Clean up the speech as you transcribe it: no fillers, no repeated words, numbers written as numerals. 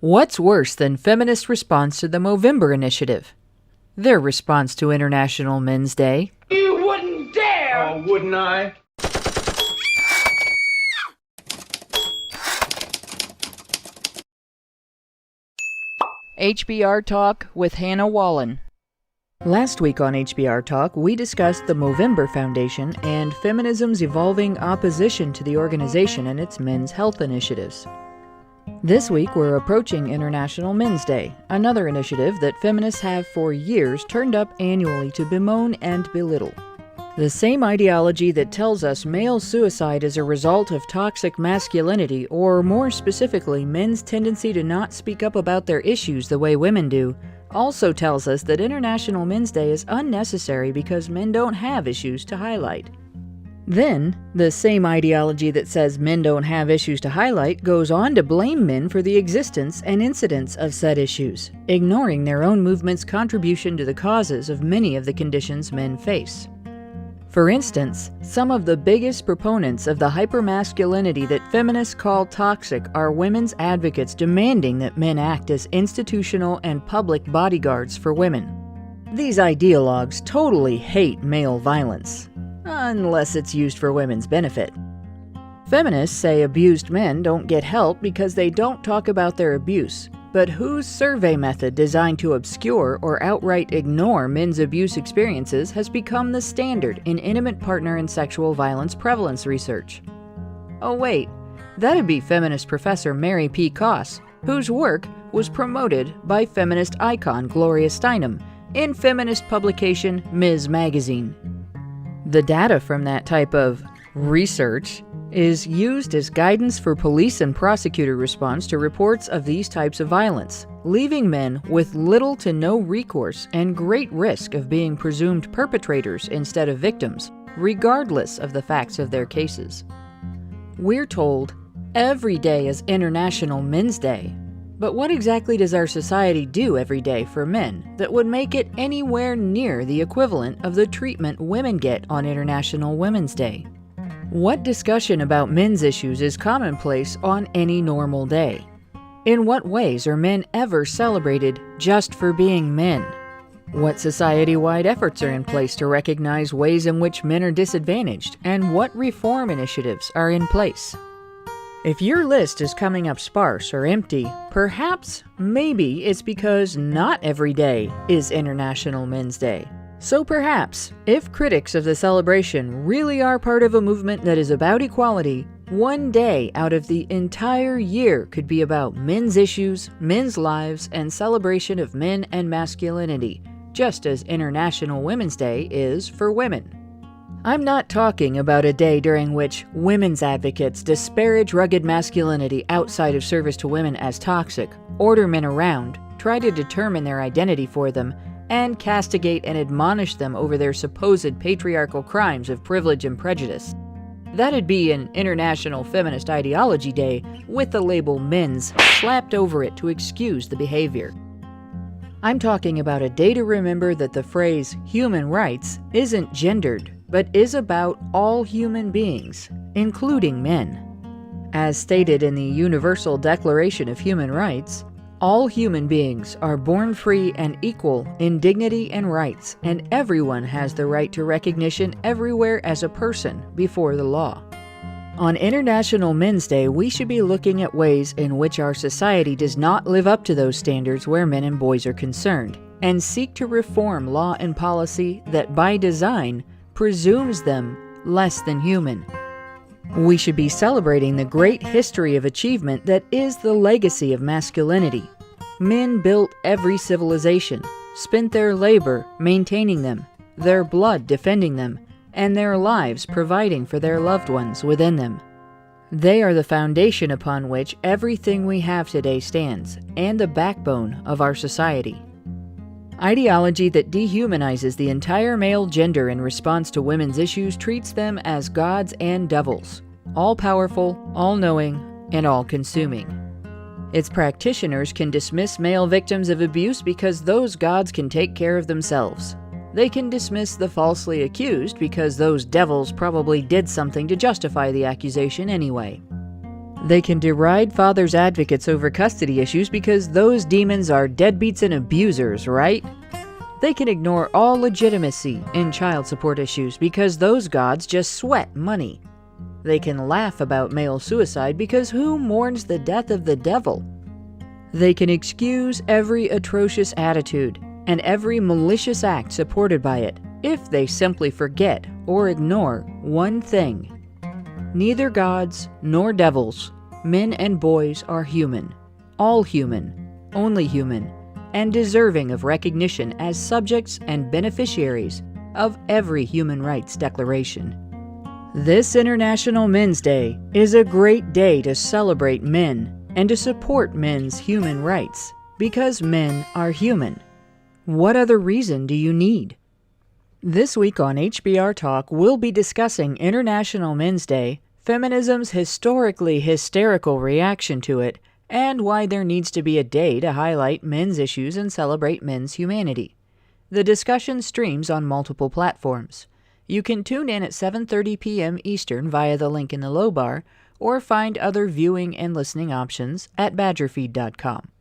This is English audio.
What's worse than feminist response to the Movember initiative? Their response to International Men's Day. You wouldn't dare! Oh, wouldn't I? HBR Talk with Hannah Wallen. Last week on HBR Talk, we discussed the Movember Foundation and feminism's evolving opposition to the organization and its men's health initiatives. This week, we're approaching International Men's Day, another initiative that feminists have for years turned up annually to bemoan and belittle. The same ideology that tells us male suicide is a result of toxic masculinity, or more specifically, men's tendency to not speak up about their issues the way women do, also tells us that International Men's Day is unnecessary because men don't have issues to highlight. Then, the same ideology that says men don't have issues to highlight goes on to blame men for the existence and incidence of said issues, ignoring their own movement's contribution to the causes of many of the conditions men face. For instance, some of the biggest proponents of the hypermasculinity that feminists call toxic are women's advocates demanding that men act as institutional and public bodyguards for women. These ideologues totally hate male violence, unless it's used for women's benefit. Feminists say abused men don't get help because they don't talk about their abuse, but whose survey method designed to obscure or outright ignore men's abuse experiences has become the standard in intimate partner and sexual violence prevalence research? Oh wait, that'd be feminist professor Mary P. Koss, whose work was promoted by feminist icon Gloria Steinem in feminist publication Ms. Magazine. The data from that type of research is used as guidance for police and prosecutor response to reports of these types of violence, leaving men with little to no recourse and great risk of being presumed perpetrators instead of victims, regardless of the facts of their cases. We're told every day is International Men's Day, but what exactly does our society do every day for men that would make it anywhere near the equivalent of the treatment women get on International Women's Day? What discussion about men's issues is commonplace on any normal day? In what ways are men ever celebrated just for being men? What society-wide efforts are in place to recognize ways in which men are disadvantaged, and what reform initiatives are in place? If your list is coming up sparse or empty, perhaps, maybe it's because not every day is International Men's Day. So perhaps, if critics of the celebration really are part of a movement that is about equality, one day out of the entire year could be about men's issues, men's lives, and celebration of men and masculinity, just as International Women's Day is for women. I'm not talking about a day during which women's advocates disparage rugged masculinity outside of service to women as toxic, order men around, try to determine their identity for them, and castigate and admonish them over their supposed patriarchal crimes of privilege and prejudice. That'd be an International Feminist Ideology Day with the label men's slapped over it to excuse the behavior. I'm talking about a day to remember that the phrase human rights isn't gendered, but is about all human beings, including men. As stated in the Universal Declaration of Human Rights, all human beings are born free and equal in dignity and rights, and everyone has the right to recognition everywhere as a person before the law. On International Men's Day, we should be looking at ways in which our society does not live up to those standards where men and boys are concerned, and seek to reform law and policy that, by design, presumes them less than human. We should be celebrating the great history of achievement that is the legacy of masculinity. Men built every civilization, spent their labor maintaining them, their blood defending them, and their lives providing for their loved ones within them. They are the foundation upon which everything we have today stands, and the backbone of our society. Ideology that dehumanizes the entire male gender in response to women's issues treats them as gods and devils, all-powerful, all-knowing, and all-consuming. Its practitioners can dismiss male victims of abuse because those gods can take care of themselves. They can dismiss the falsely accused because those devils probably did something to justify the accusation anyway. They can deride fathers' advocates over custody issues because those demons are deadbeats and abusers, right? They can ignore all legitimacy in child support issues because those gods just sweat money. They can laugh about male suicide because who mourns the death of the devil? They can excuse every atrocious attitude and every malicious act supported by it if they simply forget or ignore one thing. Neither gods nor devils, men and boys are human, all human, only human, and deserving of recognition as subjects and beneficiaries of every human rights declaration. This International Men's Day is a great day to celebrate men and to support men's human rights, because men are human. What other reason do you need? This week on HBR Talk, we'll be discussing International Men's Day, feminism's historically hysterical reaction to it, and why there needs to be a day to highlight men's issues and celebrate men's humanity. The discussion streams on multiple platforms. You can tune in at 7:30 p.m. Eastern via the link in the low bar, or find other viewing and listening options at badgerfeed.com.